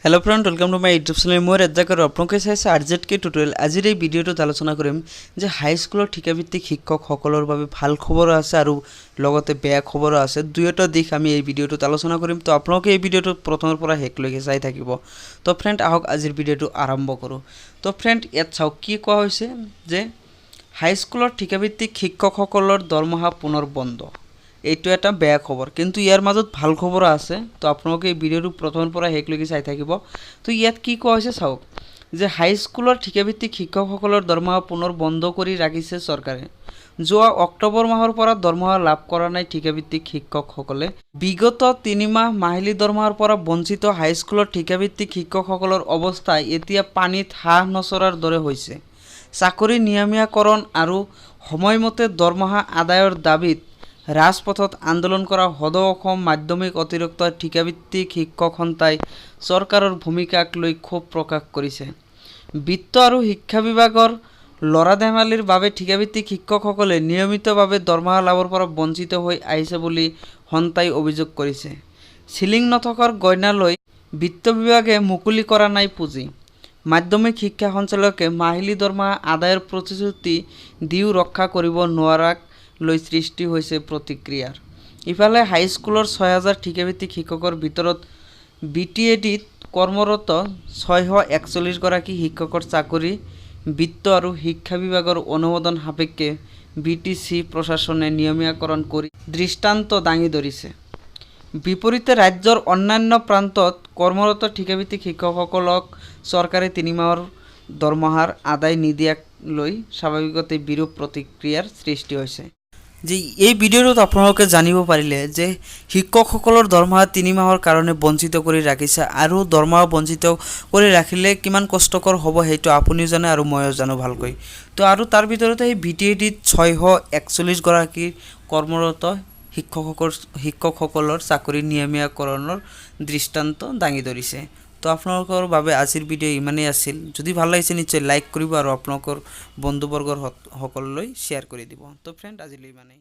Hello friend welcome to my YouTube channel मैं राজ্জাকৰ আপোনালোকে চাইছে আৰজেট কে টিউটোৰিয়েল। আজিৰ এই ভিডিঅ'টোত আলোচনা কৰিম যে হাইস্কুলৰ ঠিকাভিত্তিক শিক্ষকসকলৰ বাবে ভাল খবৰ আছে আৰু লগতে বেয়া খবৰ আছে। দুয়োটা দিশ আমি এই ভিডিঅ'টোত আলোচনা কৰিম। তো আপোনালোকে এই ভিডিঅ'টো প্ৰথমৰ পৰা শেষলৈকে চাই থাকিব। তো ফ্ৰেন্ড আহক আজিৰ ভিডিঅ'টো আৰম্ভ কৰোঁ। তো ফ্ৰেন্ড ইয়াত চাওক কি কোৱা হৈছে যে হাইস্কুলৰ ঠিকাভিত্তিক শিক্ষকসকলৰ দৰমহা পুনৰ বন্ধ। এইটো এটা বেয়া খবৰ, কিন্তু ইয়াৰ মাজত ভাল খবৰ আছে। তো আপোনালোকে এই ভিডিঅ'টো প্ৰথমৰ পৰা শেষলৈকে চাই থাকিব। তো ইয়াত কি কোৱা হৈছে চাওক যে হাইস্কুলৰ ঠিকাভিত্তিক শিক্ষকসকলৰ দৰমহা পুনৰ বন্ধ কৰি ৰাখিছে চৰকাৰে। যোৱা অক্টোবৰ মাহৰ পৰা দৰমহা লাভ কৰা নাই ঠিকাভিত্তিক শিক্ষকসকলে। বিগত 3 মাহ মাহিলী দৰমহাৰ পৰা বঞ্চিত হাইস্কুলৰ ঠিকাভিত্তিক শিক্ষকসকলৰ অৱস্থা এতিয়া পানীত হাঁহ নচৰাৰ দৰে হৈছে। চাকৰি নিয়মীয়াকৰণ আৰু সময়মতে দৰমহা আদায়ৰ দাবীত ৰাজপথত আন্দোলন কৰা সদৌ অসম মাধ্যমিক অতিৰিক্ত ঠিকাভিত্তিক শিক্ষক সন্থাই চৰকাৰৰ ভূমিকাক লৈ ক্ষোভ প্ৰকাশ কৰিছে। বিত্ত আৰু শিক্ষা বিভাগৰ লৰা ধেমালিৰ বাবে ঠিকাভিত্তিক শিক্ষকসকলে নিয়মিতভাৱে দৰমহা লাভৰ পৰা বঞ্চিত হৈ আহিছে বুলি সন্থাই অভিযোগ কৰিছে। চিলিং নথকাৰ গইনালৈ বিত্ত বিভাগে মুকলি কৰা নাই পুঁজি। মাধ্যমিক শিক্ষা সঞ্চালকে মাহিলী দৰমহা আদায়ৰ প্ৰতিশ্ৰুতি দিও ৰক্ষা কৰিব নোৱাৰাক লৈ সৃষ্টি হৈছে প্ৰতিক্ৰিয়াৰ। ইফালে হাইস্কুলৰ 6000 ঠিকাভিত্তিক শিক্ষকৰ ভিতৰত বিটিএডিত কৰ্মৰত 641 গৰাকী শিক্ষকৰ চাকৰি বিত্ত আৰু শিক্ষা বিভাগৰ অনুমোদন সাপেক্ষে বিটিসি প্ৰশাসনে নিয়মীয়াকৰণ কৰি দৃষ্টান্ত দাঙি ধৰিছে। বিপৰীতে ৰাজ্যৰ অন্যান্য প্ৰান্তত কৰ্মৰত ঠিকাভিত্তিক শিক্ষকসকলক চৰকাৰে 3 মাহৰ দৰমহাৰ আদায় নিদিয়াক লৈ স্বাভাৱিকতে বিৰূপ প্ৰতিক্ৰিয়াৰ সৃষ্টি হৈছে। যে এই ভিডিঅ'টোত আপোনালোকে জানিব পাৰিলে যে শিক্ষকসকলৰ দৰমহা 3 মাহৰ কাৰণে বঞ্চিত কৰি ৰাখিছে আৰু দৰমহা বঞ্চিত কৰি ৰাখিলে কিমান কষ্টকৰ হ'ব সেইটো আপুনিও জানে আৰু ময়ো জানো ভালকৈ। তো আৰু তাৰ ভিতৰতে এই বিটিএডিত 641 গৰাকী কৰ্মৰত শিক্ষকসকলৰ চাকৰি নিয়মীয়াকৰণৰ দৃষ্টান্ত দাঙি ধৰিছে। তো আপোনালোকৰ বাবে আজিৰ ভিডিঅ' ইমানেই আছিল। যদি ভাল লাগিছে নিশ্চয় লাইক কৰিব আৰু আপোনালোকৰ বন্ধুবৰ্গৰ সকললৈ শ্বেয়াৰ কৰি দিব। তো ফ্ৰেণ্ড আজিলৈ ইমানেই।